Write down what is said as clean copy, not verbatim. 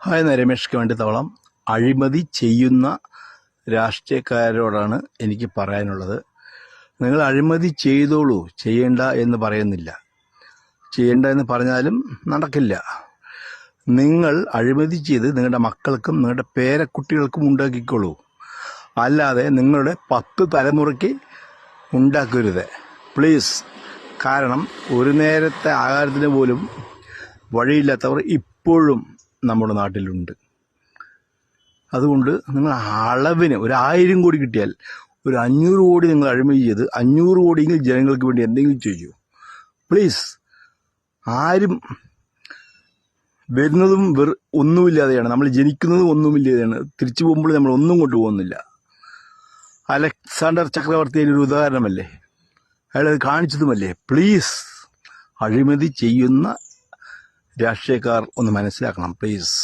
Hi, Ramesh വേണ്ടിത്തോളം. അഴിമതി ചെയ്യുന്ന രാഷ്ട്രീയക്കാരോടാണ് എനിക്ക് പറയാനുള്ളത്. നിങ്ങൾ അഴിമതി ചെയ്തോളൂ, ചെയ്യേണ്ട എന്ന് പറയുന്നില്ല. ചെയ്യേണ്ട എന്ന് പറഞ്ഞാലും നടക്കില്ല. നിങ്ങൾ അഴിമതി ചെയ്ത് നിങ്ങളുടെ മക്കൾക്കും നിങ്ങളുടെ പേരക്കുട്ടികൾക്കും ഉണ്ടാക്കിക്കോളൂ. അല്ലാതെ നിങ്ങളുടെ 10 തലമുറയ്ക്ക് ഉണ്ടാക്കരുത് പ്ലീസ്. കാരണം ഒരു നേരത്തെ ആഹാരത്തിന് പോലും വഴിയില്ലാത്തവർ ഇപ്പോഴും നമ്മുടെ നാട്ടിലുണ്ട്. അതുകൊണ്ട് നിങ്ങൾ അളവിന് ഒരു 1000 കോടി കിട്ടിയാൽ ഒരു 500 കോടി നിങ്ങൾ അഴിമതി ചെയ്ത് 500 കോടിയെങ്കിലും ജനങ്ങൾക്ക് വേണ്ടി എന്തെങ്കിലും ചെയ്യൂ പ്ലീസ്. ആരും വരുന്നതും ഒന്നുമില്ലാതെയാണ്, നമ്മൾ ജനിക്കുന്നതും ഒന്നുമില്ലാതെയാണ്, തിരിച്ചു പോകുമ്പോൾ നമ്മൾ ഒന്നും കൊണ്ടുപോകുന്നില്ല. അലക്സാണ്ടർ ചക്രവർത്തി ഒരു ഉദാഹരണമല്ലേ, അയാളത് കാണിച്ചതുമല്ലേ. പ്ലീസ്, അഴിമതി ചെയ്യുന്ന രാഷ്ട്രീയക്കാർ ഒന്ന് മനസ്സിലാക്കണം പ്ലീസ്.